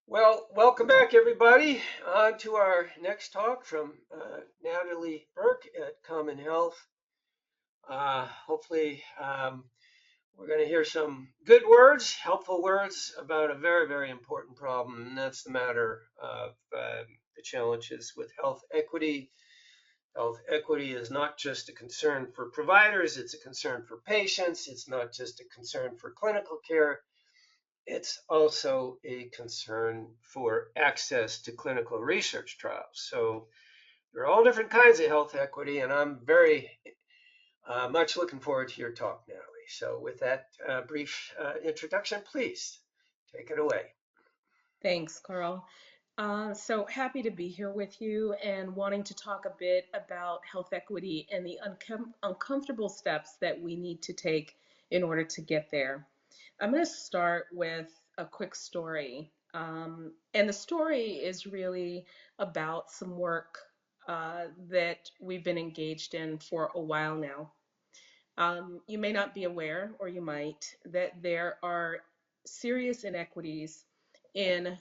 Well, welcome back, everybody. On to our next talk from Natalie Burke at Common Health. Hopefully, we're going to hear some good words, helpful words about a very, very important problem, and that's the matter of the challenges with health equity. Health equity is not just a concern for providers, it's a concern for patients. It's not just a concern for clinical care, it's also a concern for access to clinical research trials. So there are all different kinds of health equity, and I'm very much looking forward to your talk, Natalie. So with that brief introduction, please take it away. Thanks, Carl. So happy to be here with you and wanting to talk a bit about health equity and the uncomfortable steps that we need to take in order to get there. I'm going to start with a quick story. And the story is really about some work that we've been engaged in for a while now. You may not be aware, or you might, that there are serious inequities in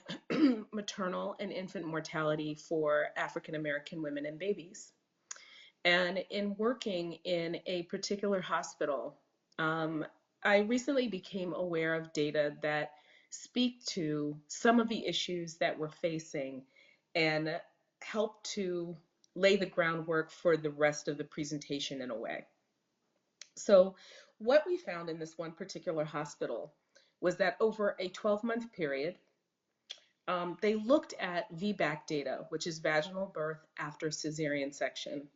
maternal and infant mortality for African American women and babies. And in working in a particular hospital, I recently became aware of data that speak to some of the issues that we're facing and help to lay the groundwork for the rest of the presentation in a way. So, what we found in this one particular hospital was that over a 12-month period, they looked at VBAC data, which is vaginal birth after cesarean section.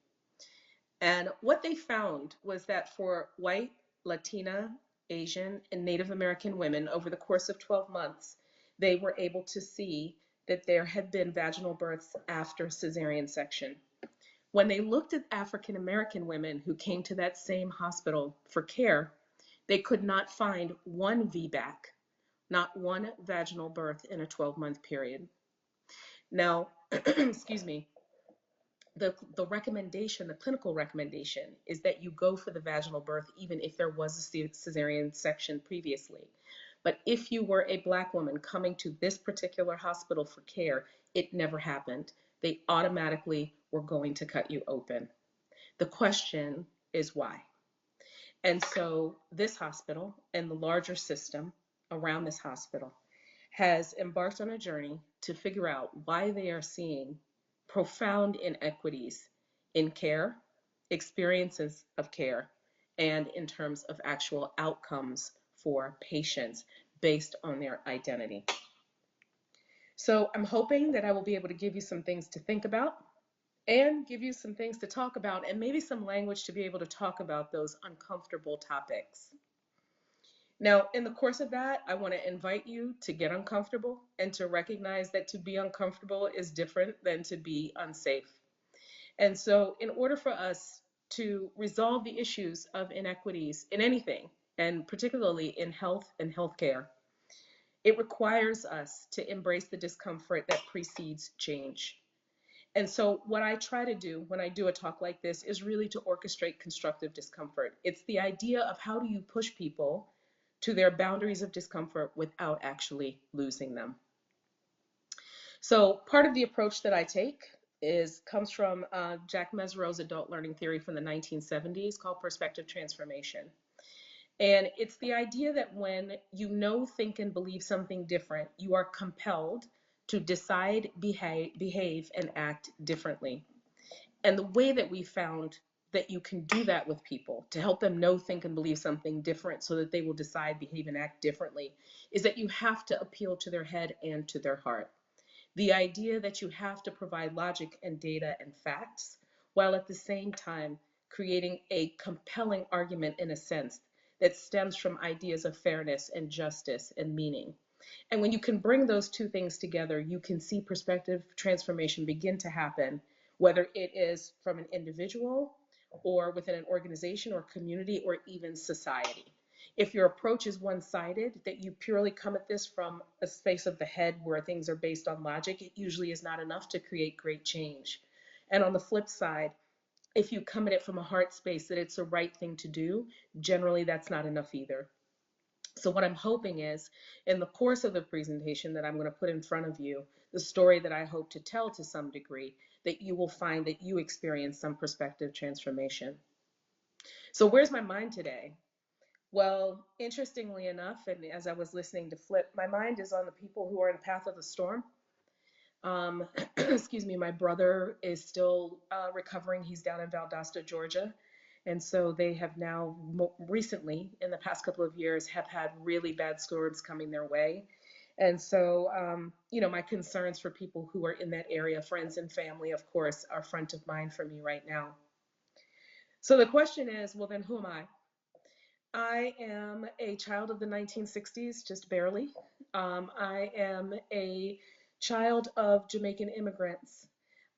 And what they found was that for white, Latina, Asian, and Native American women over the course of 12 months, they were able to see that there had been vaginal births after cesarean section. When they looked at African American women who came to that same hospital for care, they could not find one VBAC, not one vaginal birth in a 12-month period. Now, excuse me, the recommendation, the clinical recommendation, is that you go for the vaginal birth even if there was a cesarean section previously. But if you were a Black woman coming to this particular hospital for care, it never happened. They automatically were going to cut you open. The question is why? And so this hospital and the larger system around this hospital has embarked on a journey to figure out why they are seeing profound inequities in care, experiences of care, and in terms of actual outcomes for patients based on their identity. So I'm hoping that I will be able to give you some things to think about and give you some things to talk about and maybe some language to be able to talk about those uncomfortable topics. Now, in the course of that, I want to invite you to get uncomfortable and to recognize that to be uncomfortable is different than to be unsafe. And so, in order for us to resolve the issues of inequities in anything, and particularly in health and healthcare, it requires us to embrace the discomfort that precedes change. And so, what I try to do when I do a talk like this is really to orchestrate constructive discomfort. It's the idea of how do you push people to their boundaries of discomfort without actually losing them. So, part of the approach that I take is comes from Jack Mesereau's adult learning theory from the 1970s called perspective transformation. And it's the idea that when you know, think, and believe something different, you are compelled to decide, behave, and act differently. And the way that we found that you can do that with people to help them know, think, and believe something different so that they will decide, behave, and act differently is that you have to appeal to their head and to their heart. The idea that you have to provide logic and data and facts while at the same time creating a compelling argument in a sense that stems from ideas of fairness and justice and meaning. And when you can bring those two things together, you can see perspective transformation begin to happen, whether it is from an individual or within an organization or community or even society. If your approach is one-sided, that you purely come at this from a space of the head where things are based on logic, it usually is not enough to create great change. And on the flip side, if you come at it from a heart space that it's the right thing to do, generally that's not enough either. So what I'm hoping is, in the course of the presentation that I'm going to put in front of you, the story that I hope to tell to some degree, that you will find that you experience some perspective transformation. So where's my mind today? Well, interestingly enough, and as I was listening to Flip, my mind is on the people who are in the path of the storm. Excuse me, my brother is still recovering. He's down in Valdosta, Georgia. And so they have now recently, in the past couple of years, have had really bad storms coming their way. And so, my concerns for people who are in that area, friends and family, of course, are front of mind for me right now. So the question is, well, then who am I? I am a child of the 1960s, just barely. I am a child of Jamaican immigrants.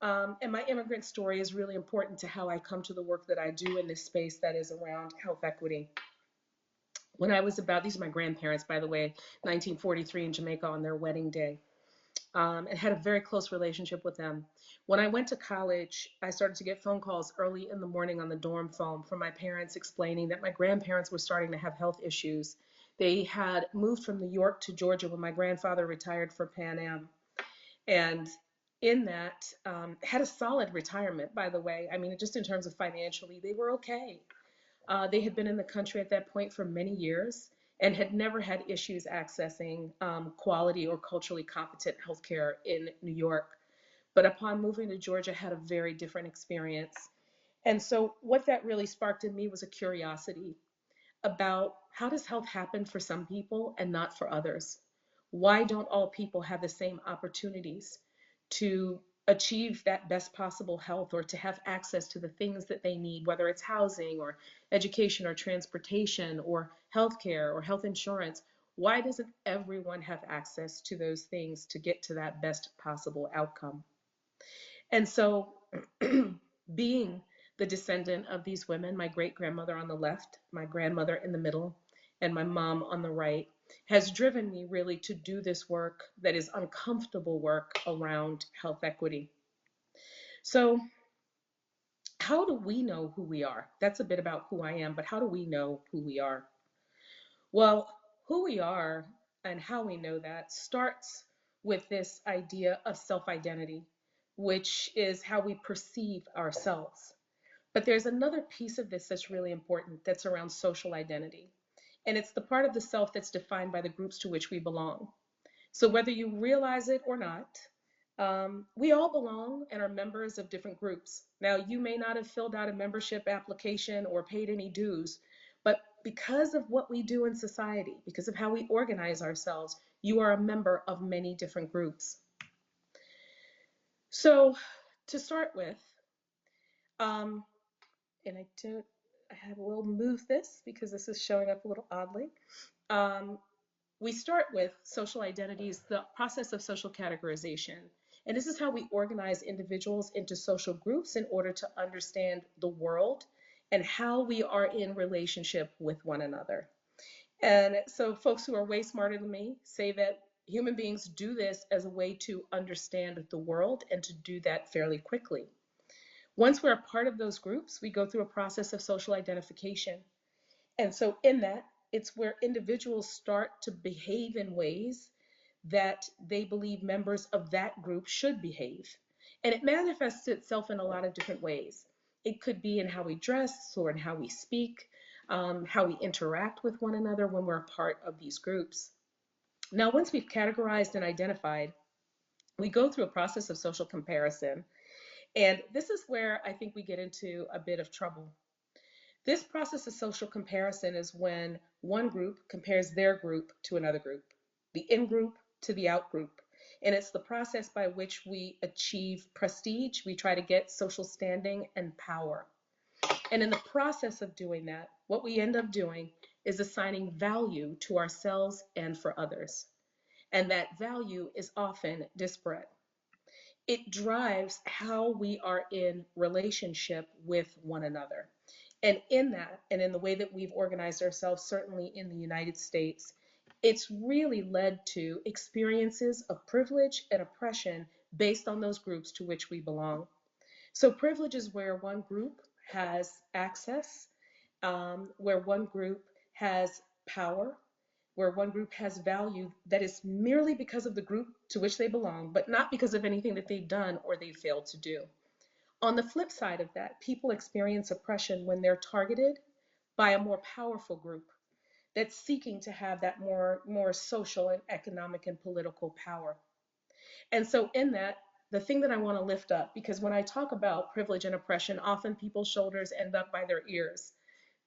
And my immigrant story is really important to how I come to the work that I do in this space that is around health equity. When I was about, these are my grandparents, by the way, 1943 in Jamaica on their wedding day, and had a very close relationship with them. When I went to college, I started to get phone calls early in the morning on the dorm phone from my parents explaining that my grandparents were starting to have health issues. They had moved from New York to Georgia when my grandfather retired for Pan Am. And in that, had a solid retirement, by the way. I mean, just in terms of financially, they were okay. They had been in the country at that point for many years and had never had issues accessing quality or culturally competent healthcare in New York. But upon moving to Georgia, had a very different experience. And so what that really sparked in me was a curiosity about how does health happen for some people and not for others? Why don't all people have the same opportunities to achieve that best possible health or to have access to the things that they need, whether it's housing or education or transportation or healthcare or health insurance? Why doesn't everyone have access to those things to get to that best possible outcome? And so, being the descendant of these women, my great grandmother on the left, my grandmother in the middle, and my mom on the right, has driven me really to do this work that is uncomfortable work around health equity. So, how do we know who we are? That's a bit about who I am, but how do we know who we are? Well, who we are and how we know that starts with this idea of self identity, which is how we perceive ourselves. But there's another piece of this that's really important that's around social identity. And it's the part of the self that's defined by the groups to which we belong. So whether you realize it or not, we all belong and are members of different groups. Now, you may not have filled out a membership application or paid any dues, but because of what we do in society, because of how we organize ourselves, you are a member of many different groups. So, to start with, um, and will move this because this is showing up a little oddly. Um, we start with social identities, the process of social categorization. And this is how we organize individuals into social groups in order to understand the world and how we are in relationship with one another. And so folks who are way smarter than me say that human beings do this as a way to understand the world and to do that fairly quickly. Once we're a part of those groups, we go through a process of social identification. And so in that, it's where individuals start to behave in ways that they believe members of that group should behave. And it manifests itself in a lot of different ways. It could be in how we dress or in how we speak, how we interact with one another when we're a part of these groups. Now, once we've categorized and identified, we go through a process of social comparison. And this is where I think we get into a bit of trouble. This process of social comparison is when one group compares their group to another group, the in group to the out group. And it's the process by which we achieve prestige. We try to get social standing and power. And in the process of doing that, what we end up doing is assigning value to ourselves and for others. And that value is often disparate. It drives how we are in relationship with one another. And in that, and in the way that we've organized ourselves, certainly in the United States, it's really led to experiences of privilege and oppression based on those groups to which we belong. So privilege is where one group has access, where one group has power, where one group has value that is merely because of the group to which they belong, but not because of anything that they've done or they've failed to do. On the flip side of that, people experience oppression when they're targeted by a more powerful group that's seeking to have that more social and economic and political power. And so in that, the thing that I want to lift up, because when I talk about privilege and oppression, often people's shoulders end up by their ears.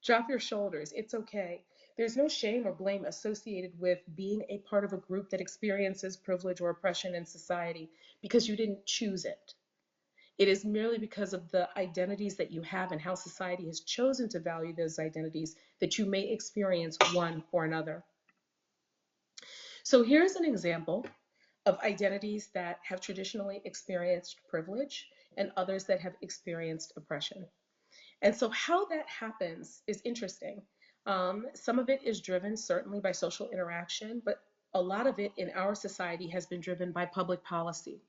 Drop your shoulders. It's okay. There's no shame or blame associated with being a part of a group that experiences privilege or oppression in society because you didn't choose it. It is merely because of the identities that you have and how society has chosen to value those identities that you may experience one or another. So here's an example of identities that have traditionally experienced privilege and others that have experienced oppression. And so, how that happens is interesting. Some of it is driven certainly by social interaction, but a lot of it in our society has been driven by public policy.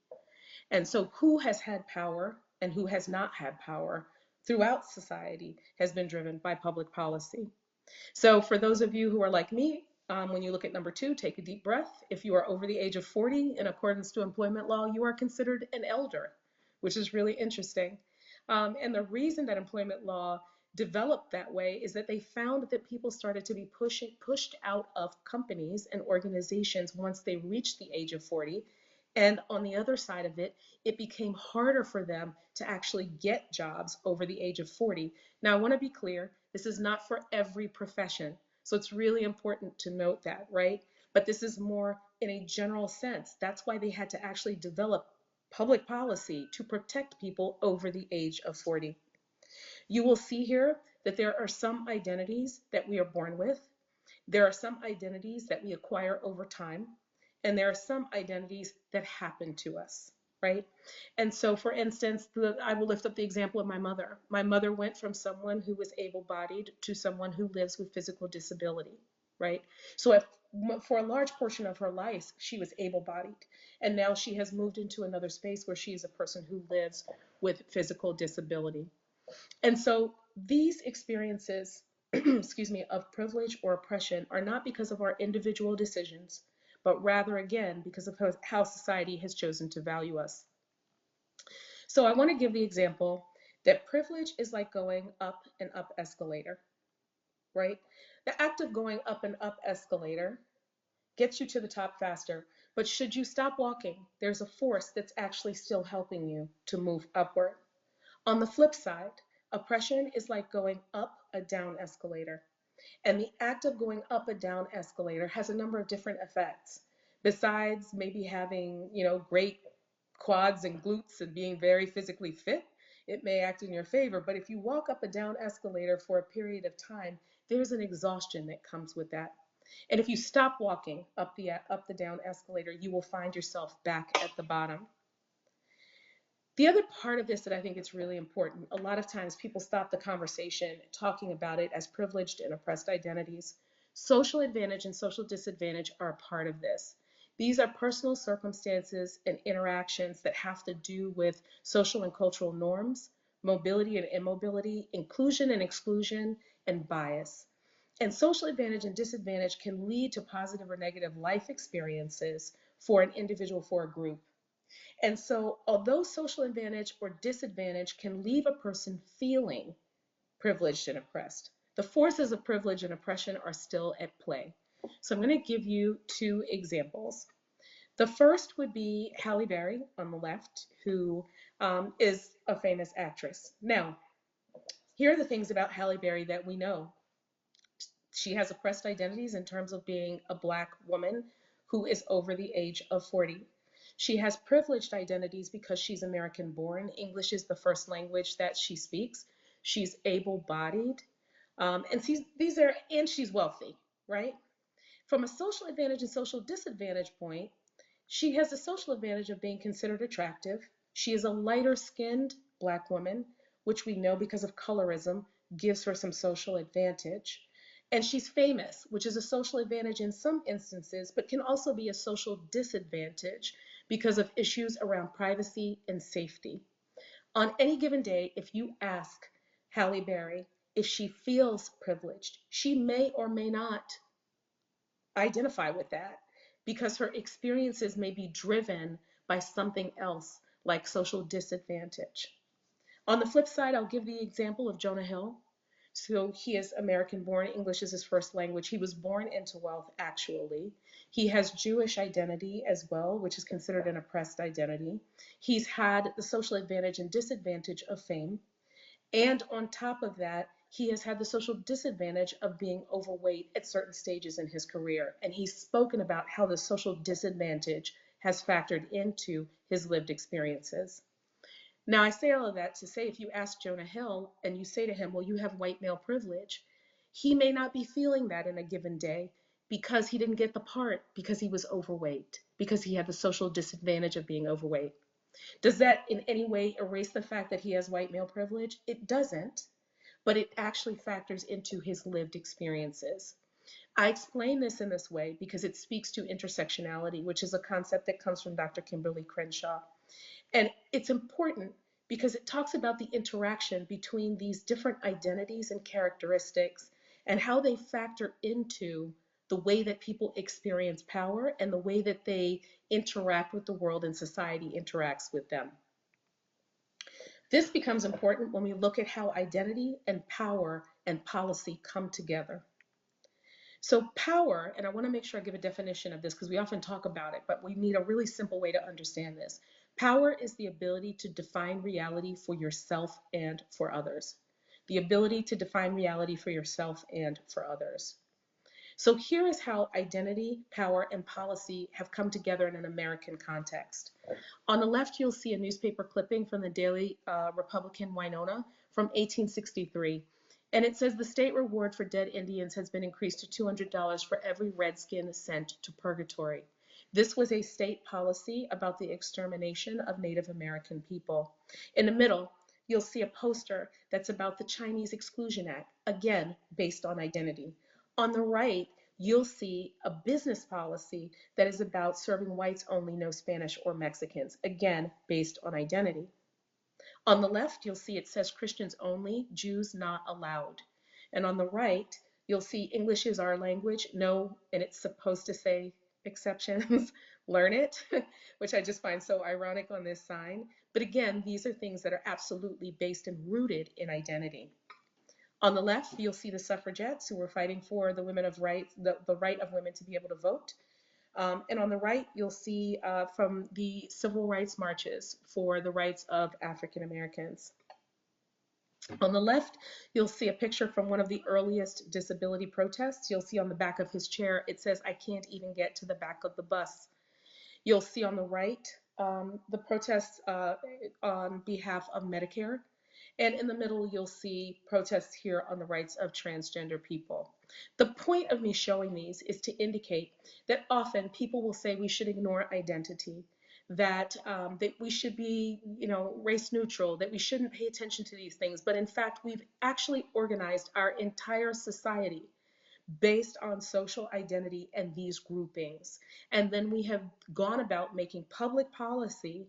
And so, who has had power and who has not had power throughout society has been driven by public policy. So for those of you who are like me, when you look at number two, take a deep breath. If you are over the age of 40, in accordance to employment law, you are considered an elder, which is really interesting. And the reason that employment law developed that way is that they found that people started to be pushed out of companies and organizations once they reached the age of 40. And on the other side of it, it became harder for them to actually get jobs over the age of 40. Now, I want to be clear, this is not for every profession. So it's really important to note that, right? But this is more in a general sense. That's why they had to actually develop public policy to protect people over the age of 40. You will see here that there are some identities that we are born with. There are some identities that we acquire over time, and there are some identities that happen to us, right? And so, for instance, I will lift up the example of my mother. My mother went from someone who was able-bodied to someone who lives with physical disability, right? So, for a large portion of her life, she was able-bodied, and now she has moved into another space where she is a person who lives with physical disability. And so these experiences, excuse me, of privilege or oppression are not because of our individual decisions, but rather, again, because of how society has chosen to value us. So I want to give the example that privilege is like going up an up escalator, right? The act of going up an up escalator gets you to the top faster, but should you stop walking, there's a force that's actually still helping you to move upward. On the flip side, oppression is like going up a down escalator. And the act of going up a down escalator has a number of different effects. Besides maybe having, great quads and glutes and being very physically fit, it may act in your favor. But if you walk up a down escalator for a period of time, there's an exhaustion that comes with that. And if you stop walking up the down escalator, you will find yourself back at the bottom. The other part of this that I think is really important, a lot of times people stop the conversation talking about it as privileged and oppressed identities. Social advantage and social disadvantage are a part of this. These are personal circumstances and interactions that have to do with social and cultural norms, mobility and immobility, inclusion and exclusion, and bias. And social advantage and disadvantage can lead to positive or negative life experiences for an individual, for a group. And so, although social advantage or disadvantage can leave a person feeling privileged and oppressed, the forces of privilege and oppression are still at play. So, I'm going to give you two examples. The first would be Halle Berry on the left, who is a famous actress. Now, here are the things about Halle Berry that we know. She has oppressed identities in terms of being a Black woman who is over the age of 40. She has privileged identities because she's American born. English is the first language that she speaks. She's able bodied. And she's wealthy, right? From a social advantage and social disadvantage point, she has the social advantage of being considered attractive. She is a lighter skinned Black woman, which we know because of colorism gives her some social advantage. And she's famous, which is a social advantage in some instances, but can also be a social disadvantage because of issues around privacy and safety. On any given day, if you ask Halle Berry if she feels privileged, she may or may not identify with that because her experiences may be driven by something else like social disadvantage. On the flip side, I'll give the example of Jonah Hill. So he is American born, English is his first language. He was born into wealth, actually. He has Jewish identity as well, which is considered an oppressed identity. He's had the social advantage and disadvantage of fame. And on top of that, he has had the social disadvantage of being overweight at certain stages in his career. And he's spoken about how the social disadvantage has factored into his lived experiences. Now, I say all of that to say if you ask Jonah Hill and you say to him, well, you have white male privilege, he may not be feeling that in a given day because he didn't get the part because he was overweight, because he had the social disadvantage of being overweight. Does that in any way erase the fact that he has white male privilege? It doesn't, but it actually factors into his lived experiences. I explain this in this way because it speaks to intersectionality, which is a concept that comes from Dr. Kimberly Crenshaw. And it's important because it talks about the interaction between these different identities and characteristics and how they factor into the way that people experience power and the way that they interact with the world and society interacts with them. This becomes important when we look at how identity and power and policy come together. So power, and I want to make sure I give a definition of this because we often talk about it, but we need a really simple way to understand this. Power is the ability to define reality for yourself and for others. The ability to define reality for yourself and for others. So here is how identity, power, and policy have come together in an American context. On the left, you'll see a newspaper clipping from the Daily Republican Winona from 1863. And it says the state reward for dead Indians has been increased to $200 for every redskin sent to purgatory. This was a state policy about the extermination of Native American people. In the middle, you'll see a poster that's about the Chinese Exclusion Act, again, based on identity. On the right, you'll see a business policy that is about serving whites only, no Spanish or Mexicans, again, based on identity. On the left, you'll see it says Christians only, Jews not allowed. And on the right, you'll see English is our language, no, and it's supposed to say exceptions, learn it, which I just find so ironic on this sign. But again, these are things that are absolutely based and rooted in identity. On the left, you'll see the suffragettes who were fighting for the women of rights, the right of women to be able to vote. And on the right, you'll see from the civil rights marches for the rights of African Americans. On the left, you'll see a picture from one of the earliest disability protests. You'll see on the back of his chair, it says, I can't even get to the back of the bus. You'll see on the right the protests on behalf of Medicare. And in the middle, you'll see protests here on the rights of transgender people. The point of me showing these is to indicate that often people will say we should ignore identity, that we should be, race neutral, that we shouldn't pay attention to these things. But in fact, we've actually organized our entire society based on social identity and these groupings. And then we have gone about making public policy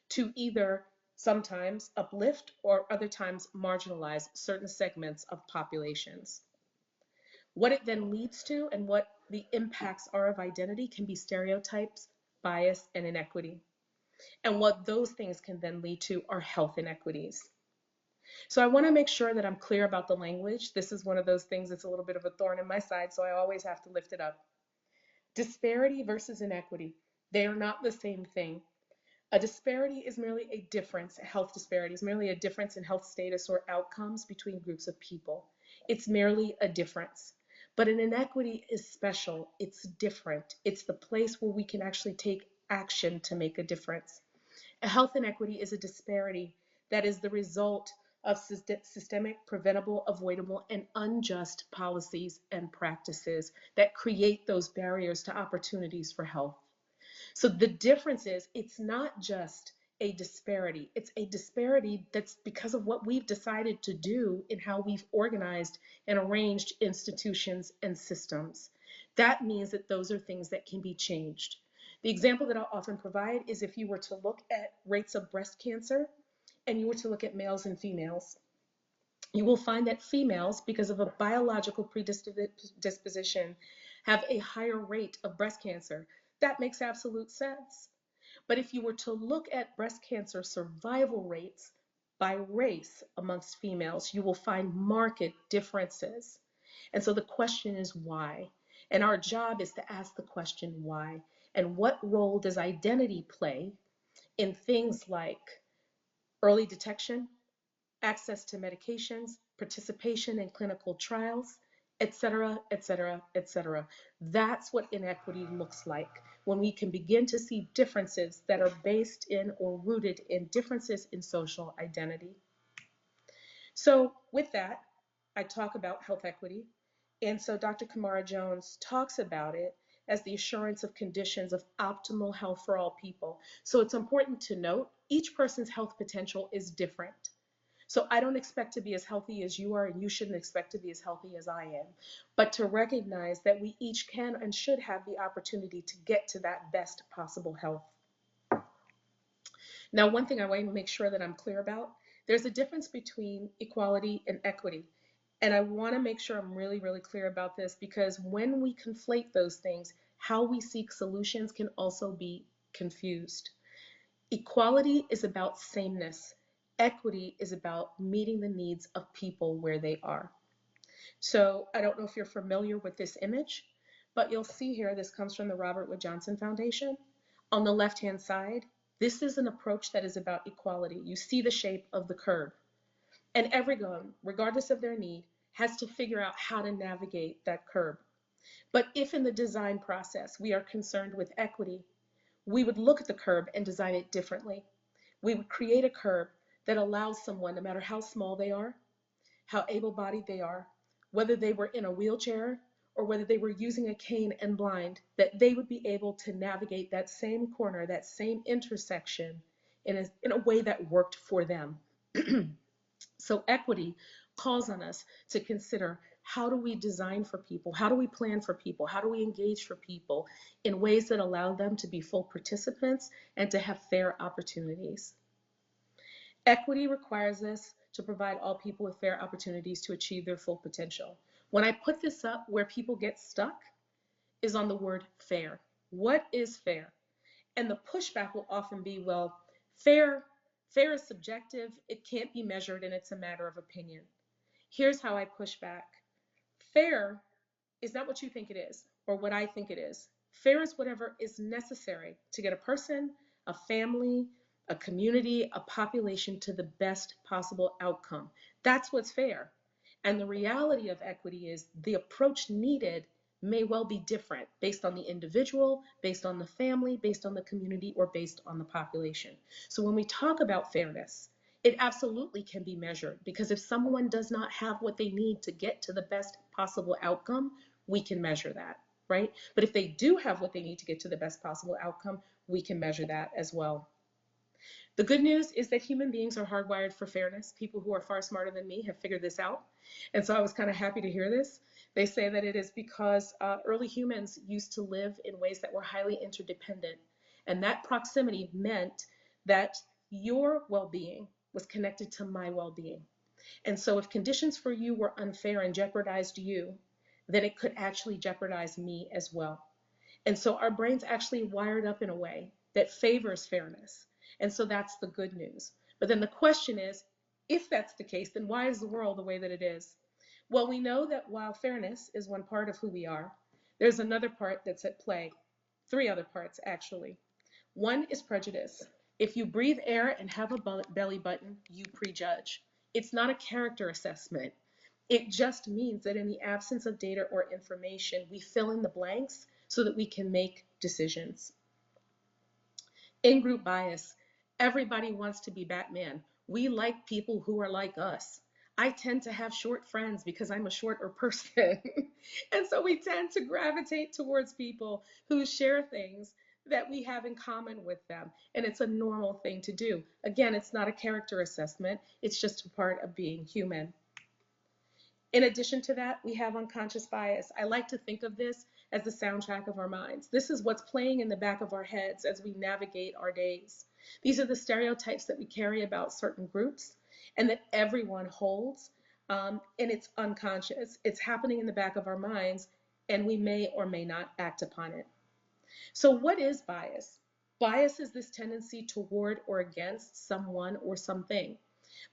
to either sometimes uplift or other times marginalize certain segments of populations. What it then leads to and what the impacts are of identity can be stereotypes, bias, and inequity. And what those things can then lead to are health inequities. So I want to make sure that I'm clear about the language. This is one of those things that's a little bit of a thorn in my side, so I always have to lift it up. Disparity versus inequity. They are not the same thing. A disparity is merely a difference, a health disparity is merely a difference in health status or outcomes between groups of people. It's merely a difference. But an inequity is special, it's different. It's the place where we can actually take action to make a difference. A health inequity is a disparity that is the result of systemic, preventable, avoidable, and unjust policies and practices that create those barriers to opportunities for health. So the difference is it's not just a disparity. It's a disparity that's because of what we've decided to do in how we've organized and arranged institutions and systems. That means that those are things that can be changed. The example that I'll often provide is if you were to look at rates of breast cancer and you were to look at males and females, you will find that females, because of a biological predisposition, have a higher rate of breast cancer. That makes absolute sense. But if you were to look at breast cancer survival rates by race amongst females, you will find marked differences. And so the question is why? And our job is to ask the question why. And what role does identity play in things like early detection, access to medications, participation in clinical trials, et cetera, et cetera, et cetera. That's what inequity looks like when we can begin to see differences that are based in or rooted in differences in social identity. So with that, I talk about health equity. And so Dr. Kamara Jones talks about it as the assurance of conditions of optimal health for all people. So it's important to note each person's health potential is different. So I don't expect to be as healthy as you are, and you shouldn't expect to be as healthy as I am. But to recognize that we each can and should have the opportunity to get to that best possible health. Now, one thing I want to make sure that I'm clear about, there's a difference between equality and equity. And I want to make sure I'm really, really clear about this, because when we conflate those things, how we seek solutions can also be confused. Equality is about sameness. Equity is about meeting the needs of people where they are. So I don't know if you're familiar with this image, but you'll see here, this comes from the Robert Wood Johnson Foundation. On the left-hand side, this is an approach that is about equality. You see the shape of the curb. And everyone, regardless of their need, has to figure out how to navigate that curb. But if in the design process we are concerned with equity, we would look at the curb and design it differently. We would create a curb that allows someone, no matter how small they are, how able-bodied they are, whether they were in a wheelchair or whether they were using a cane and blind, that they would be able to navigate that same corner, that same intersection in a way that worked for them. So equity calls on us to consider, how do we design for people? How do we plan for people? How do we engage for people in ways that allow them to be full participants and to have fair opportunities? Equity requires us to provide all people with fair opportunities to achieve their full potential. When I put this up, where people get stuck is on the word fair. What is fair? And the pushback will often be, well, fair, fair is subjective, it can't be measured, and it's a matter of opinion. Here's how I push back. Fair is not what you think it is or what I think it is. Fair is whatever is necessary to get a person, a family, a community, a population to the best possible outcome. That's what's fair. And the reality of equity is the approach needed may well be different based on the individual, based on the family, based on the community, or based on the population. So when we talk about fairness, it absolutely can be measured, because if someone does not have what they need to get to the best possible outcome, we can measure that, right? But if they do have what they need to get to the best possible outcome, we can measure that as well. The good news is that human beings are hardwired for fairness. People who are far smarter than me have figured this out. And so I was kind of happy to hear this. They say that it is because early humans used to live in ways that were highly interdependent. And that proximity meant that your well-being was connected to my well-being. And so if conditions for you were unfair and jeopardized you, then it could actually jeopardize me as well. And so our brains actually wired up in a way that favors fairness. And so that's the good news. But then the question is, if that's the case, then why is the world the way that it is? Well, we know that while fairness is one part of who we are, there's another part that's at play. Three other parts, actually. One is prejudice. If you breathe air and have a belly button, you prejudge. It's not a character assessment. It just means that in the absence of data or information, we fill in the blanks so that we can make decisions. In-group bias. Everybody wants to be Batman. We like people who are like us. I tend to have short friends because I'm a shorter person. And so we tend to gravitate towards people who share things that we have in common with them. And it's a normal thing to do. Again, it's not a character assessment. It's just a part of being human. In addition to that, we have unconscious bias. I like to think of this as the soundtrack of our minds. This is what's playing in the back of our heads as we navigate our days. These are the stereotypes that we carry about certain groups and that everyone holds, and it's unconscious. It's happening in the back of our minds, and we may or may not act upon it. So, what is bias? Bias is this tendency toward or against someone or something.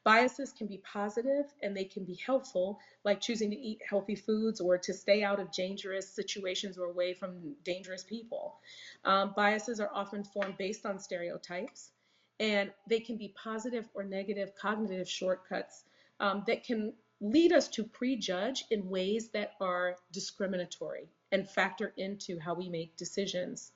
Biases can be positive and they can be helpful, like choosing to eat healthy foods or to stay out of dangerous situations or away from dangerous people. Biases are often formed based on stereotypes, and they can be positive or negative cognitive shortcuts that can lead us to prejudge in ways that are discriminatory and factor into how we make decisions.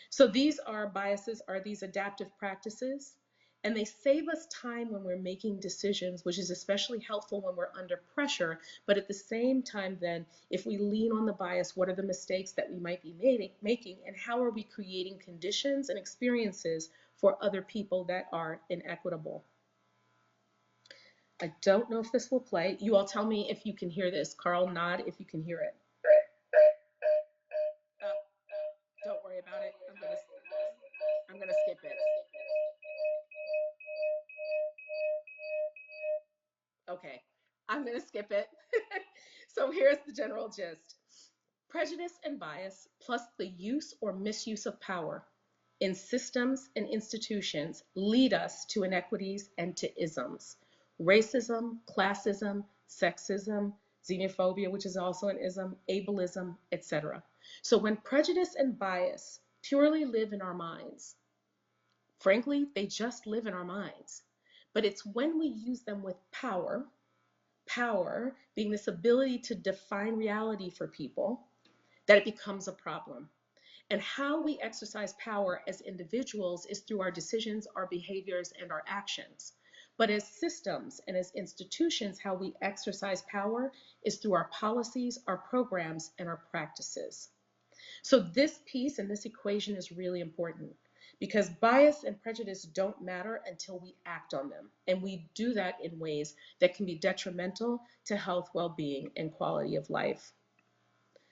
So these are biases, are these adaptive practices, and they save us time when we're making decisions, which is especially helpful when we're under pressure. But at the same time, then, if we lean on the bias, what are the mistakes that we might be making, and how are we creating conditions and experiences for other people that are inequitable? I don't know if this will play. You all tell me if you can hear this. Carl, nod if you can hear it. Uh, don't worry about it. I'm gonna skip it. Okay, I'm going to skip it. So here's the general gist. Prejudice and bias, plus the use or misuse of power in systems and institutions, lead us to inequities and to isms. Racism, classism, sexism, xenophobia, which is also an ism, ableism, etc. So when prejudice and bias purely live in our minds, frankly, they just live in our minds. But it's when we use them with power, power being this ability to define reality for people, that it becomes a problem. And how we exercise power as individuals is through our decisions, our behaviors, and our actions. But as systems and as institutions, how we exercise power is through our policies, our programs, and our practices. So this piece and this equation is really important because bias and prejudice don't matter until we act on them. And we do that in ways that can be detrimental to health, well-being, and quality of life.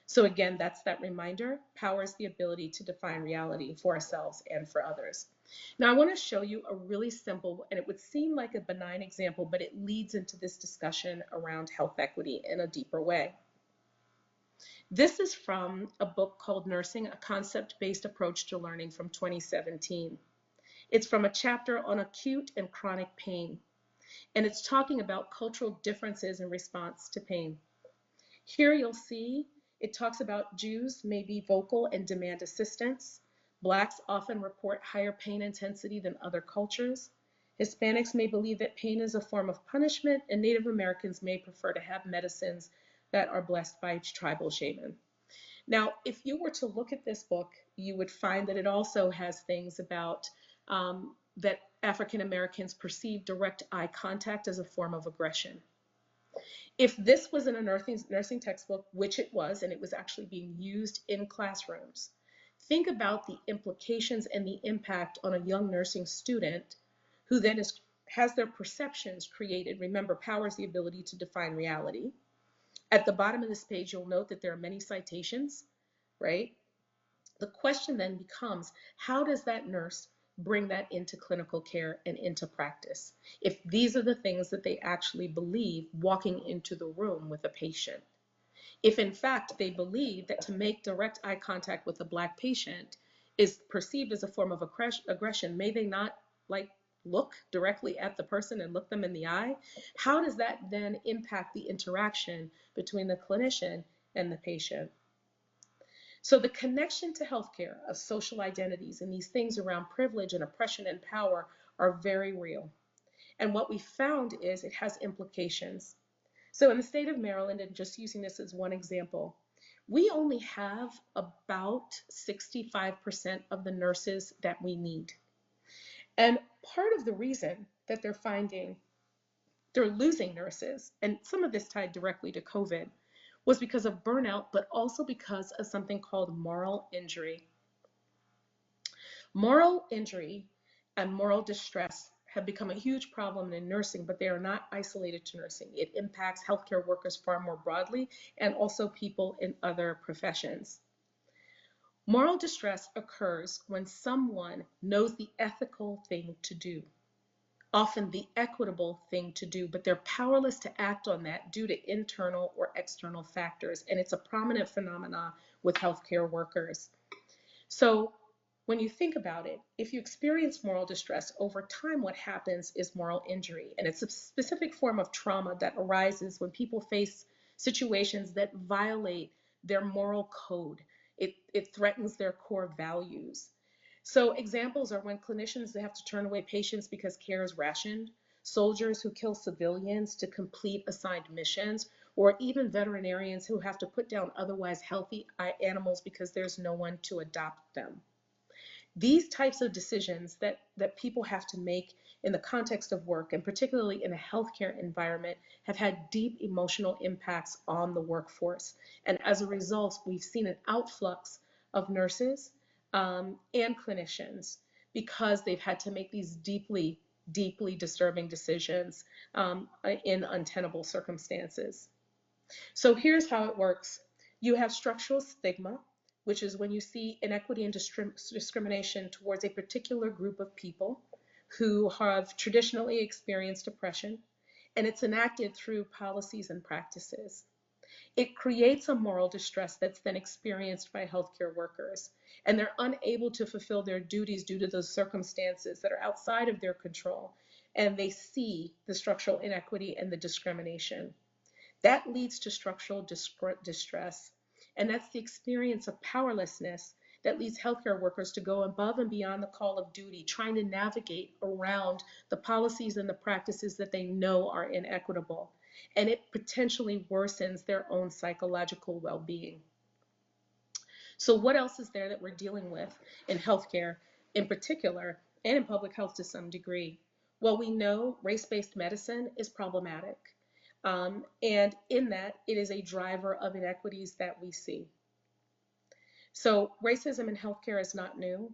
So again, that's that reminder. Power is the ability to define reality for ourselves and for others. Now I want to show you a really simple, and it would seem like a benign example, but it leads into this discussion around health equity in a deeper way. This is from a book called Nursing, a Concept-Based Approach to Learning from 2017. It's from a chapter on acute and chronic pain, and it's talking about cultural differences in response to pain. Here you'll see it talks about Jews may be vocal and demand assistance. Blacks often report higher pain intensity than other cultures. Hispanics may believe that pain is a form of punishment, and Native Americans may prefer to have medicines that are blessed by tribal shaman. Now, if you were to look at this book, you would find that it also has things about that African Americans perceive direct eye contact as a form of aggression. If this was in a nursing textbook, which it was, and it was actually being used in classrooms, think about the implications and the impact on a young nursing student who then has their perceptions created. Remember, power is the ability to define reality. At the bottom of this page, you'll note that there are many citations, right? The question then becomes, how does that nurse bring that into clinical care and into practice if these are the things that they actually believe walking into the room with a patient? If in fact they believe that to make direct eye contact with a Black patient is perceived as a form of aggression, may they not look directly at the person and look them in the eye? How does that then impact the interaction between the clinician and the patient? So the connection to healthcare of social identities and these things around privilege and oppression and power are very real. And what we found is it has implications. So in the state of Maryland, and just using this as one example, we only have about 65% of the nurses that we need. And part of the reason that they're losing nurses, and some of this tied directly to COVID, was because of burnout, but also because of something called moral injury. Moral injury and moral distress have become a huge problem in nursing, but they are not isolated to nursing. It impacts healthcare workers far more broadly and also people in other professions. Moral distress occurs when someone knows the ethical thing to do, often the equitable thing to do, but they're powerless to act on that due to internal or external factors. And it's a prominent phenomenon with healthcare workers. So when you think about it, if you experience moral distress over time, what happens is moral injury. And it's a specific form of trauma that arises when people face situations that violate their moral code. It threatens their core values. So examples are when clinicians they have to turn away patients because care is rationed, soldiers who kill civilians to complete assigned missions, or even veterinarians who have to put down otherwise healthy animals because there's no one to adopt them. These types of decisions that people have to make in the context of work, and particularly in a healthcare environment, have had deep emotional impacts on the workforce. And as a result, we've seen an outflux of nurses and clinicians because they've had to make these deeply, deeply disturbing decisions in untenable circumstances. So here's how it works. You have structural stigma, which is when you see inequity and discrimination towards a particular group of people who have traditionally experienced oppression, and it's enacted through policies and practices. It creates a moral distress that's then experienced by healthcare workers, and they're unable to fulfill their duties due to those circumstances that are outside of their control, and they see the structural inequity and the discrimination. That leads to structural distress, and that's the experience of powerlessness that leads healthcare workers to go above and beyond the call of duty, trying to navigate around the policies and the practices that they know are inequitable. And it potentially worsens their own psychological well-being. So what else is there that we're dealing with in healthcare in particular, and in public health to some degree? Well, we know race-based medicine is problematic. And in that, it is a driver of inequities that we see. So racism in healthcare is not new.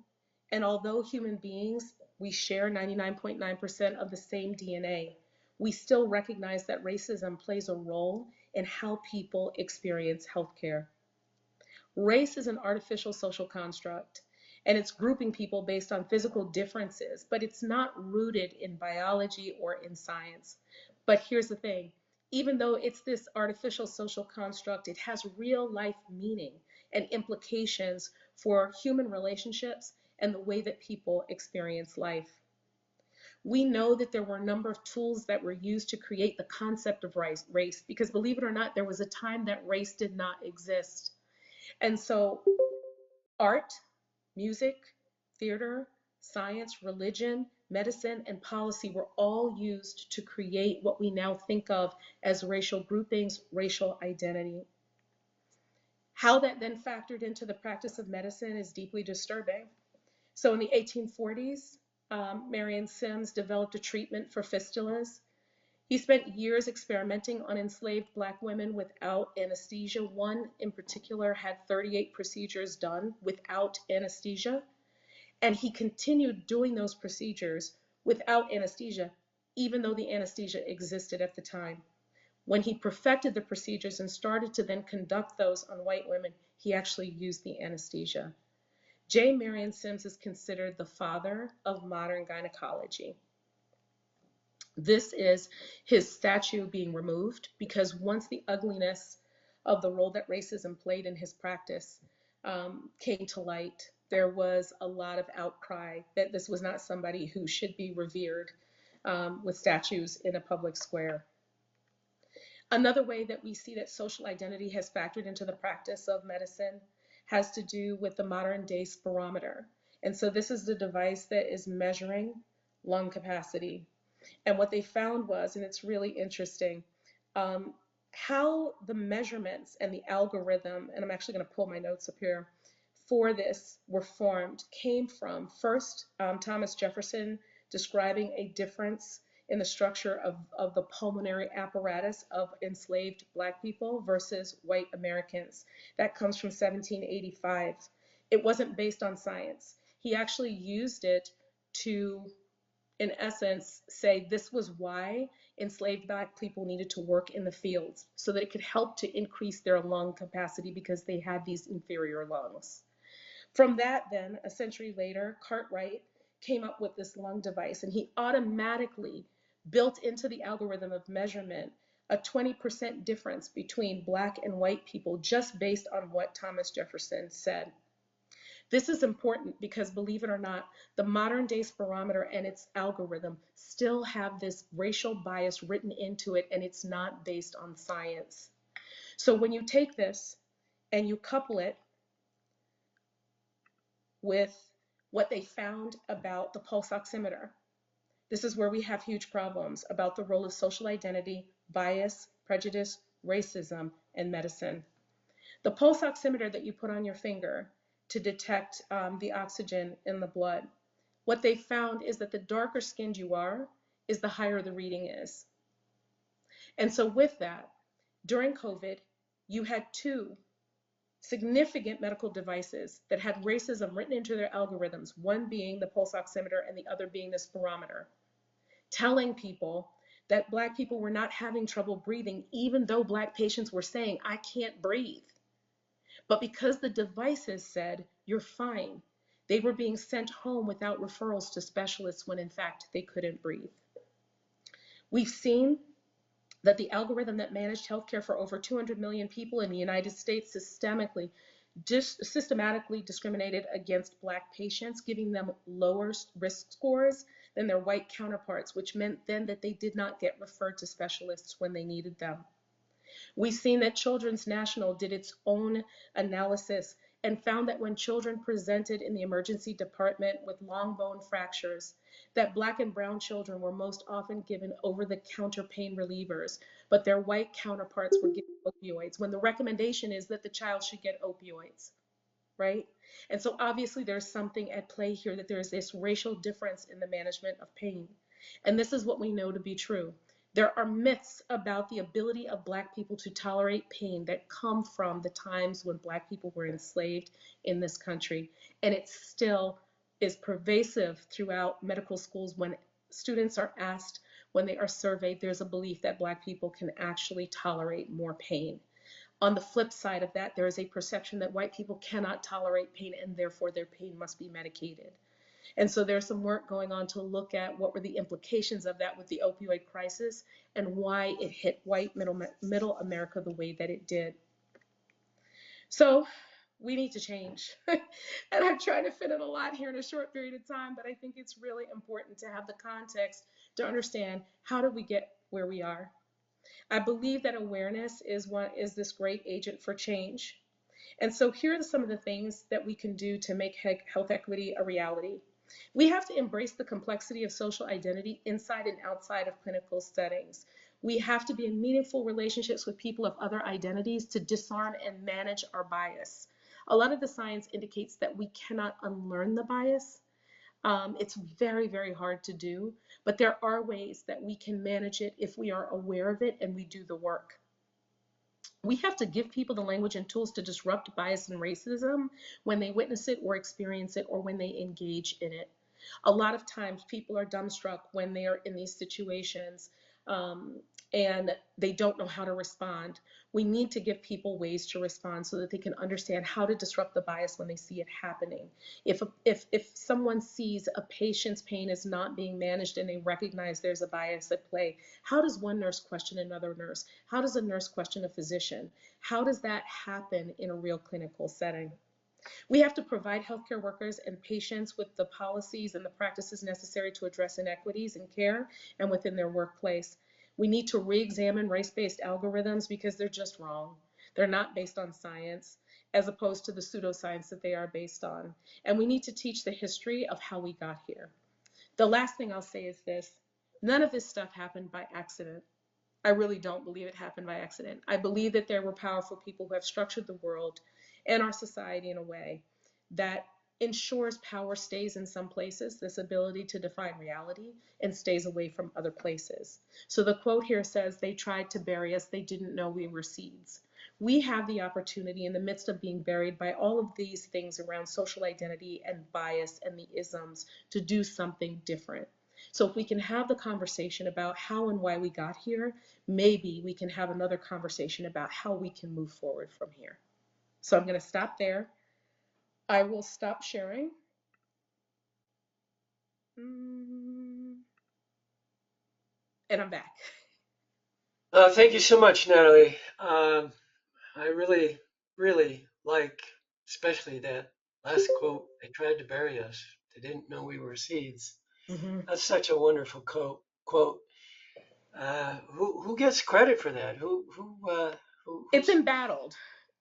And although human beings, we share 99.9% of the same DNA, we still recognize that racism plays a role in how people experience healthcare. Race is an artificial social construct, and it's grouping people based on physical differences, but it's not rooted in biology or in science. But here's the thing, even though it's this artificial social construct, it has real life meaning and implications for human relationships and the way that people experience life. We know that there were a number of tools that were used to create the concept of race, because believe it or not, there was a time that race did not exist. And so art, music, theater, science, religion, medicine, and policy were all used to create what we now think of as racial groupings, racial identity. How that then factored into the practice of medicine is deeply disturbing. So in the 1840s, Marion Sims developed a treatment for fistulas. He spent years experimenting on enslaved Black women without anesthesia. One in particular had 38 procedures done without anesthesia, and he continued doing those procedures without anesthesia, even though the anesthesia existed at the time. When he perfected the procedures and started to then conduct those on white women, he actually used the anesthesia. J. Marion Sims is considered the father of modern gynecology. This is his statue being removed because once the ugliness of the role that racism played in his practice came to light, there was a lot of outcry that this was not somebody who should be revered with statues in a public square. Another way that we see that social identity has factored into the practice of medicine has to do with the modern day spirometer. And so this is the device that is measuring lung capacity. And what they found was, and it's really interesting, how the measurements and the algorithm, and I'm actually going to pull my notes up here, for this were formed came from first Thomas Jefferson describing a difference in the structure of the pulmonary apparatus of enslaved Black people versus white Americans. That comes from 1785. It wasn't based on science. He actually used it to, in essence, say this was why enslaved Black people needed to work in the fields so that it could help to increase their lung capacity because they had these inferior lungs. From that, then, a century later, Cartwright came up with this lung device, and he automatically built into the algorithm of measurement a 20% difference between black and white people just based on what Thomas Jefferson said. This is important because, believe it or not, the modern day spirometer and its algorithm still have this racial bias written into it, and it's not based on science. So when you take this and you couple it with what they found about the pulse oximeter, this is where we have huge problems about the role of social identity, bias, prejudice, racism, and medicine. The pulse oximeter that you put on your finger to detect the oxygen in the blood, what they found is that the darker skinned you are, is the higher the reading is. And so with that, during COVID, you had two significant medical devices that had racism written into their algorithms, one being the pulse oximeter and the other being the spirometer, telling people that black people were not having trouble breathing, even though black patients were saying, I can't breathe. But because the devices said, you're fine, they were being sent home without referrals to specialists when in fact they couldn't breathe. We've seen that the algorithm that managed healthcare for over 200 million people in the United States systematically discriminated against black patients, giving them lower risk scores than their white counterparts, which meant then that they did not get referred to specialists when they needed them. We've seen that Children's National did its own analysis and found that when children presented in the emergency department with long bone fractures, that black and brown children were most often given over-the-counter pain relievers, but their white counterparts were given opioids, when the recommendation is that the child should get opioids, right? And so obviously there's something at play here, that there's this racial difference in the management of pain. And this is what we know to be true. There are myths about the ability of black people to tolerate pain that come from the times when black people were enslaved in this country. And it still is pervasive throughout medical schools. When students are asked, when they are surveyed, there's a belief that black people can actually tolerate more pain. On the flip side of that, there is a perception that white people cannot tolerate pain and therefore their pain must be medicated. And so there's some work going on to look at what were the implications of that with the opioid crisis and why it hit white middle America the way that it did. So we need to change. And I'm trying to fit in a lot here in a short period of time, but I think it's really important to have the context to understand, how did we get where we are? I believe that awareness is this great agent for change. And so here are some of the things that we can do to make health equity a reality. We have to embrace the complexity of social identity inside and outside of clinical settings. We have to be in meaningful relationships with people of other identities to disarm and manage our bias. A lot of the science indicates that we cannot unlearn the bias. It's very, very hard to do, but there are ways that we can manage it if we are aware of it and we do the work. We have to give people the language and tools to disrupt bias and racism when they witness it or experience it or when they engage in it. A lot of times people are dumbstruck when they are in these situations, and they don't know how to respond. We need to give people ways to respond so that they can understand how to disrupt the bias when they see it happening. If someone sees a patient's pain is not being managed and they recognize there's a bias at play, how does one nurse question another nurse? How does a nurse question a physician? How does that happen in a real clinical setting? We have to provide healthcare workers and patients with the policies and the practices necessary to address inequities in care and within their workplace. We need to re-examine race-based algorithms because they're just wrong. They're not based on science, as opposed to the pseudoscience that they are based on. And we need to teach the history of how we got here. The last thing I'll say is this: none of this stuff happened by accident. I really don't believe it happened by accident. I believe that there were powerful people who have structured the world and our society in a way that ensures power stays in some places, this ability to define reality, and stays away from other places. So the quote here says, they tried to bury us, they didn't know we were seeds. We have the opportunity, in the midst of being buried by all of these things around social identity and bias and the isms, to do something different. So if we can have the conversation about how and why we got here, maybe we can have another conversation about how we can move forward from here. So I'm going to stop there. I will stop sharing. Mm, and I'm back. Thank you so much, Natalie. I really, really like, especially that last quote. They tried to bury us. They didn't know we were seeds. Hmm. That's such a wonderful quote. Who gets credit for that? It's Who's? embattled.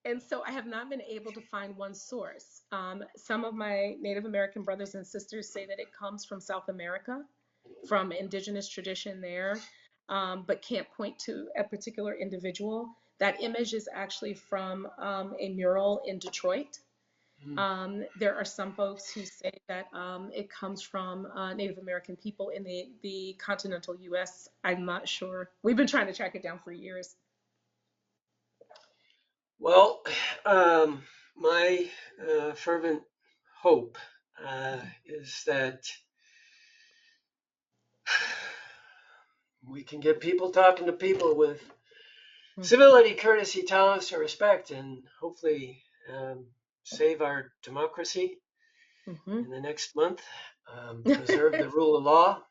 And so I have not been able to find one source. Some of my Native American brothers and sisters say that it comes from South America, from indigenous tradition there, but can't point to a particular individual. That image is actually from a mural in Detroit. Hmm. There are some folks who say that it comes from Native American people in the continental US. I'm not sure. We've been trying to track it down for years. Well, my fervent hope is that we can get people talking to people with civility, courtesy, tolerance, and respect, and hopefully save our democracy Mm-hmm. in the next month, preserve the rule of law.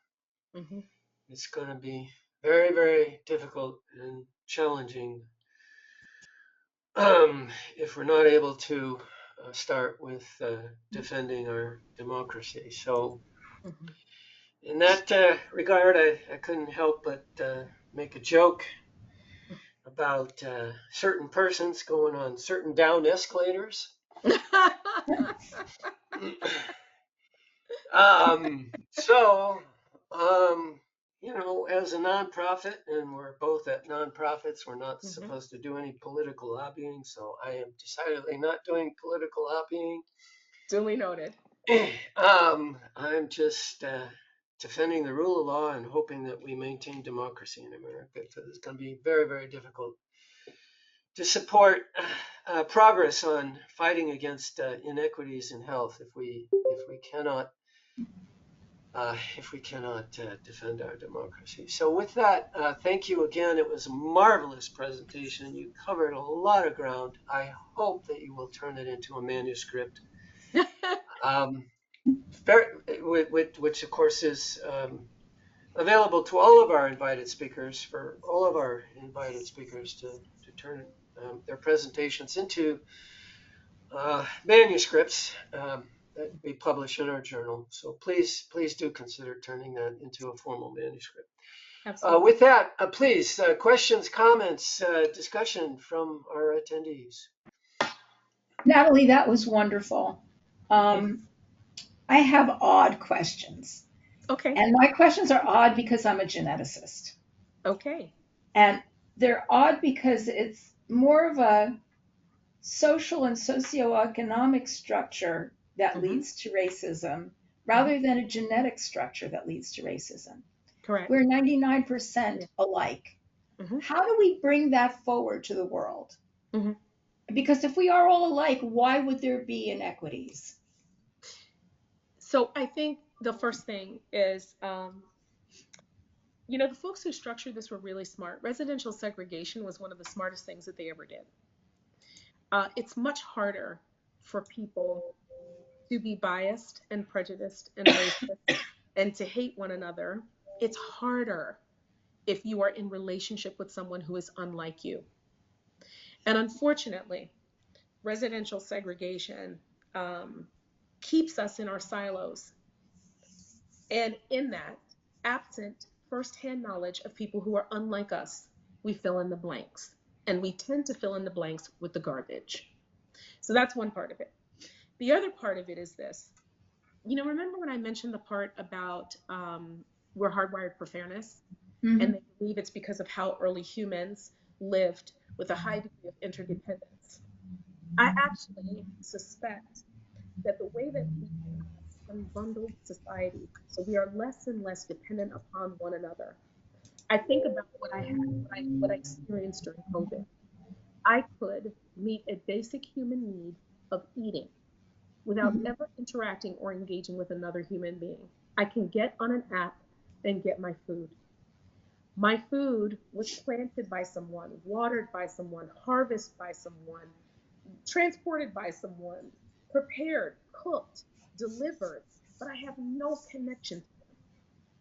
Hmm. It's going to be very, very difficult and challenging if we're not able to start with defending our democracy. So, Hmm. in that regard, I couldn't help but make a joke about certain persons going on certain down escalators. So, um, as a nonprofit, and we're both at nonprofits, we're not Hmm. supposed to do any political lobbying. So I am decidedly not doing political lobbying. Duly noted. I'm just defending the rule of law and hoping that we maintain democracy in America because it's going to be very, very difficult to support progress on fighting against inequities in health if we cannot defend our democracy. So with that, thank you again. It was a marvelous presentation. You covered a lot of ground. I hope that you will turn it into a manuscript, um, which of course is available to all of our invited speakers for all of our invited speakers to turn their presentations into manuscripts that we publish in our journal. So please do consider turning that into a formal manuscript. Absolutely. With that, please, questions, comments, discussion from our attendees. Natalie, that was wonderful. Um, I have odd questions. Okay. And my questions are odd because I'm a geneticist. Okay. And they're odd because it's more of a social and socioeconomic structure that Hmm. leads to racism Hmm. rather than a genetic structure that leads to racism. Correct. We're 99% Yeah. alike. Hmm. How do we bring that forward to the world? Hmm. Because if we are all alike, why would there be inequities? So I think the first thing is, the folks who structured this were really smart. Residential segregation was one of the smartest things that they ever did. It's much harder for people to be biased and prejudiced and racist and to hate one another. It's harder if you are in relationship with someone who is unlike you. And unfortunately, residential segregation um, keeps us in our silos. And in that, absent firsthand knowledge of people who are unlike us, we fill in the blanks. And we tend to fill in the blanks with the garbage. So that's one part of it. The other part of it is this. Remember when I mentioned the part about we're hardwired for fairness? And Mhm. they believe it's because of how early humans lived with a high degree of interdependence. I actually suspect that the way that we have unbundled society, so we are less and less dependent upon one another. I think about what I had, what I experienced during COVID. I could meet a basic human need of eating without Mhm. ever interacting or engaging with another human being. I can get on an app and get my food. My food was planted by someone, watered by someone, harvested by someone, transported by someone, prepared, cooked, delivered, but I have no connection.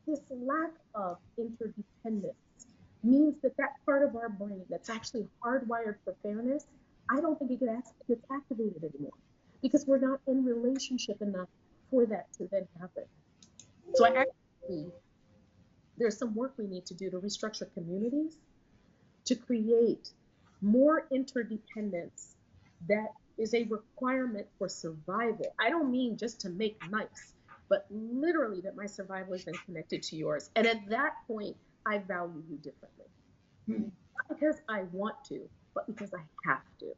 this lack of interdependence means that that part of our brain that's actually hardwired for fairness, I don't think it gets activated anymore because we're not in relationship enough for that to then happen. So I actually believe there's some work we need to do to restructure communities to create more interdependence that is a requirement for survival. I don't mean just to make nice, but literally that my survival is then connected to yours. And at that point, I value you differently. Hmm. Not because I want to, but because I have to,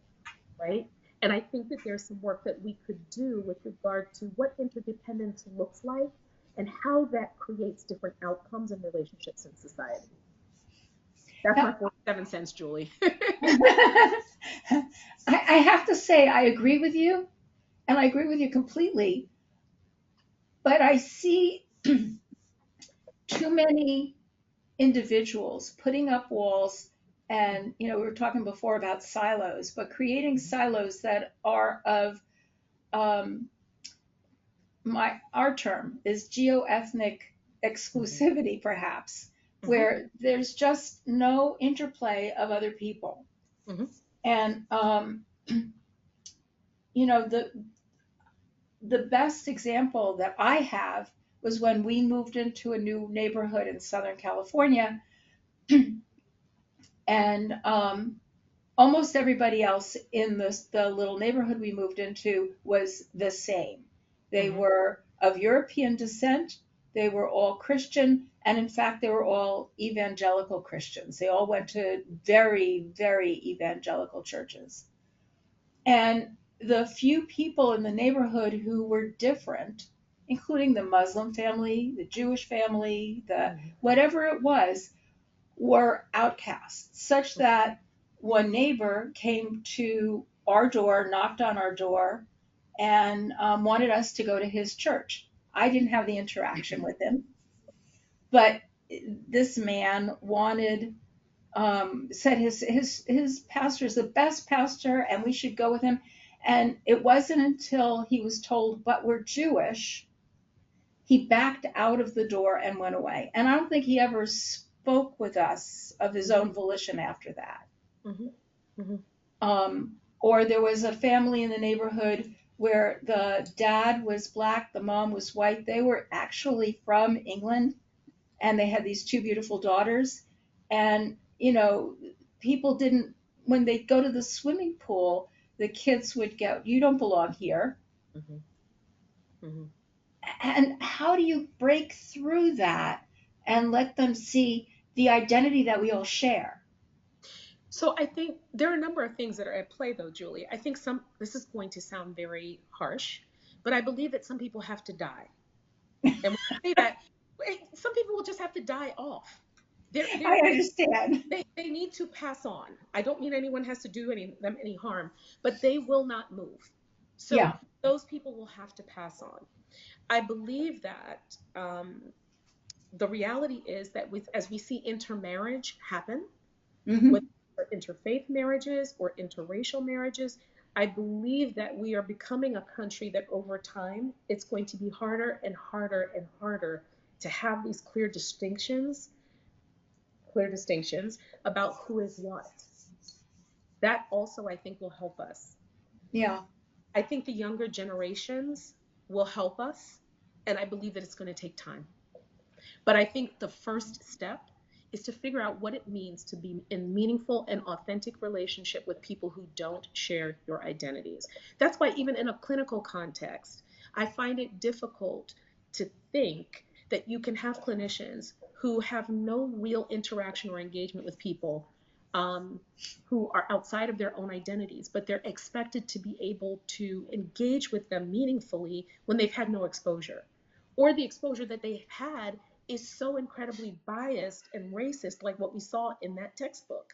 right? And I think that there's some work that we could do with regard to what interdependence looks like and how that creates different outcomes and relationships in society. That's my Now, 47 cents, Julie. I have to say, I agree with you, and I agree with you completely. But I see too many individuals putting up walls, and we were talking before about silos, but creating silos that are of um, my our term is geoethnic Mm-hmm. exclusivity, perhaps, Mm-hmm. where there's just no interplay of other people. Mm-hmm. And the best example that I have was when we moved into a new neighborhood in Southern California, and almost everybody else in the little neighborhood we moved into was the same. They Mm-hmm. were of European descent. They were all Christian. And in fact, they were all evangelical Christians. They all went to very, very evangelical churches. And the few people in the neighborhood who were different, including the Muslim family, the Jewish family, the Mm-hmm. whatever it was, were outcasts, such that one neighbor came to our door, knocked on our door, and wanted us to go to his church. I didn't have the interaction with him, but this man wanted said his pastor is the best pastor, and we should go with him. And it wasn't until he was told, "But we're Jewish," he backed out of the door and went away. And I don't think he ever spoke with us of his Mm-hmm. own volition after that. Mm-hmm. Mm-hmm. Or there was a family in the neighborhood where the dad was black, the mom was white. They were actually from England, and they had these two beautiful daughters. And, people didn't, when they go to the swimming pool, the kids would go, "You don't belong here." Mm-hmm. Mm-hmm. And how do you break through that and let them see the identity that we all share? So I think there are a number of things that are at play, though, Julie. I think this is going to sound very harsh, but I believe that some people have to die. And when I say that, some people will just have to die off. They're, I they're, they understand. they need to pass on. I don't mean anyone has to do them any harm, but they will not move. So Yeah. those people will have to pass on. I believe that the reality is that as we see intermarriage happen, whether Hmm. interfaith marriages or interracial marriages, I believe that we are becoming a country that over time it's going to be harder and harder and harder to have these clear distinctions about who is what. That also I think will help us. Yeah. I think the younger generations will help us, and I believe that it's going to take time. But I think the first step is to figure out what it means to be in meaningful and authentic relationship with people who don't share your identities. That's why even in a clinical context, I find it difficult to think that you can have clinicians who have no real interaction or engagement with people um, who are outside of their own identities, but they're expected to be able to engage with them meaningfully when they've had no exposure, or the exposure that they had is so incredibly biased and racist, like what we saw in that textbook.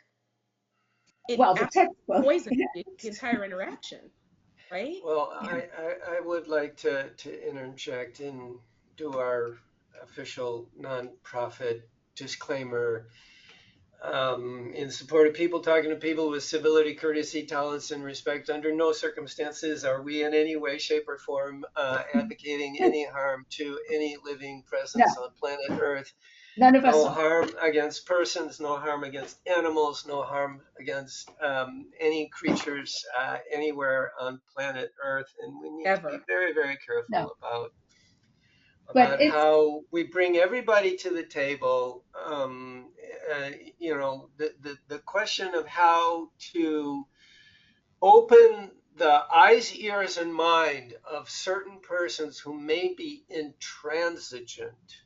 It Well, the absolutely textbook. poisoned the entire interaction, right? Well, Yeah. I would like to interject and do our official nonprofit disclaimer. in support of people, talking to people with civility, courtesy, tolerance, and respect. Under no circumstances are we in any way, shape, or form advocating any harm to any living No, presence on planet Earth. none of us No are. harm against persons, no harm against animals, no harm against any creatures anywhere on planet Earth. And we need to be Ever. very, very No, careful but about it's how we bring everybody to the table. The question of how to open the eyes, ears, and mind of certain persons who may be intransigent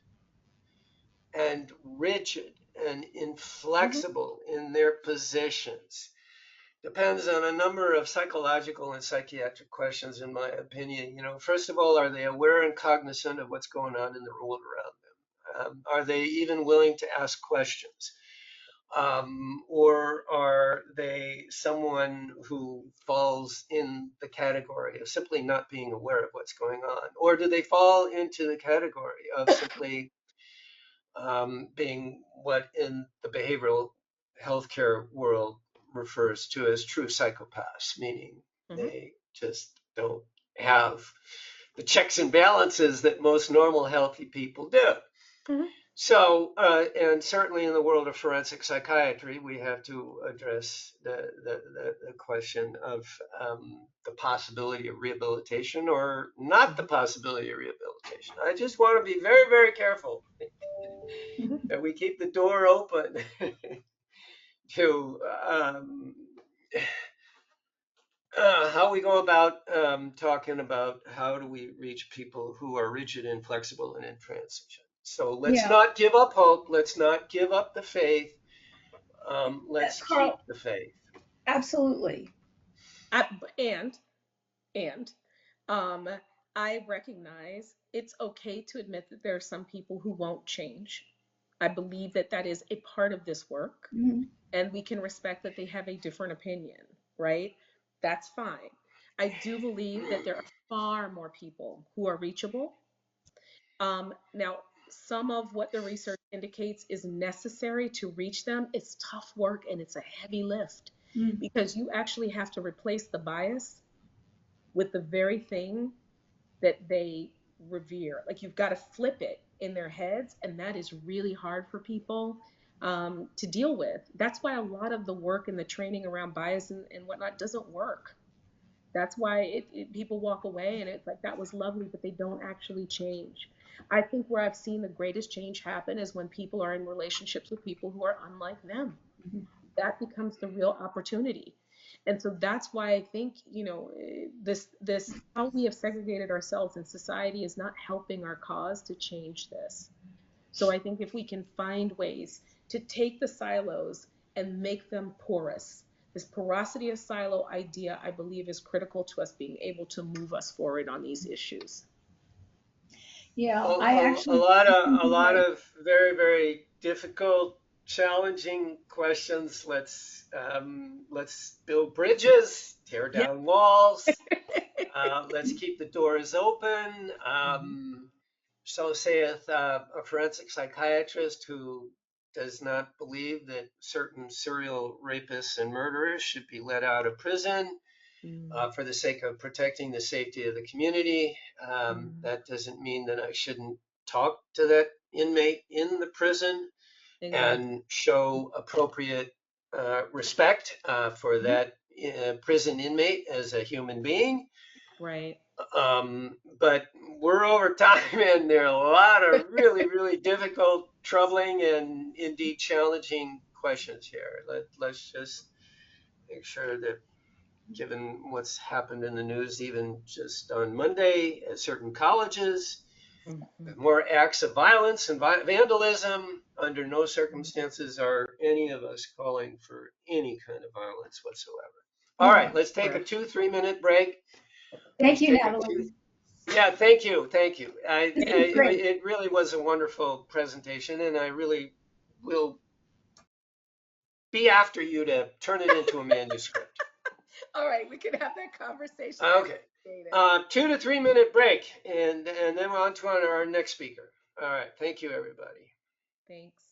and rigid and Mhm. inflexible in their positions depends on a number of psychological and psychiatric questions, in my opinion. First of all, are they aware and cognizant of what's going on in the world around them? Are they even willing to ask questions? Or are they someone who falls in the category of simply not being aware of what's going on? Or do they fall into the category of simply being what in the behavioral healthcare world refers to as true psychopaths, meaning Hmm. they just don't have the checks and balances that most normal, healthy people do. Hmm. So, and certainly in the world of forensic psychiatry, we have to address the question of the possibility of rehabilitation or not the possibility of rehabilitation. I just want to be very, very careful Mhm. that we keep the door open to how we go about talking about how do we reach people who are rigid, inflexible, and intransigent. So let's Yeah, not give up hope. Let's not give up the faith. Let's Carl, keep the faith. absolutely. I, and um, I recognize it's okay to admit that there are some people who won't change. I believe that that is a part of this work, Mhm. and we can respect that they have a different opinion, right? That's fine. I do believe that there are far more people who are reachable. Now, some of what the research indicates is necessary to reach them. It's tough work and it's a heavy lift Mm. because you actually have to replace the bias with the very thing that they revere. Like you've got to flip it in their heads, and that is really hard for people to deal with. That's why a lot of the work and the training around bias and whatnot doesn't work. That's why people walk away and it's like that was lovely, but they don't actually change. I think where I've seen the greatest change happen is when people are in relationships with people who are unlike them. Mhm. That becomes the real opportunity. And so that's why I think, this how we have segregated ourselves in society is not helping our cause to change this. So I think if we can find ways to take the silos and make them porous, this porosity of silo idea, I believe, is critical to us being able to move us forward on these issues. Yeah, I A actually lot I of think a you're lot right. of very, very difficult, challenging questions. Let's build bridges, tear Yeah. down walls. Let's keep the doors open. Mhm. So saith a forensic psychiatrist who does not believe that certain serial rapists and murderers should be let out of prison Mm, for the sake of protecting the safety of the community. mm, That doesn't mean that I shouldn't talk to that inmate in the prison exactly. and show appropriate respect for Mhm. that prison inmate as a human being. Right. But we're over time, and there are a lot of really, really difficult, troubling, and indeed challenging questions here. Let's just make sure that, given what's happened in the news, even just on Monday at certain colleges, Mhm. more acts of violence and vandalism. Under no circumstances are any of us calling for any kind of violence whatsoever. All No. right, let's take a Correct. 2 3 minute break. Thank Let's you, take a two. Natalie. Yeah, thank you, thank you. This was great. It really was a wonderful presentation, and I really will be after you to turn it into a manuscript. All right, we can have that conversation. I Okay. appreciate it. 2 to 3 minute break, and then we're on to our next speaker. All right. Thank you, everybody. Thanks.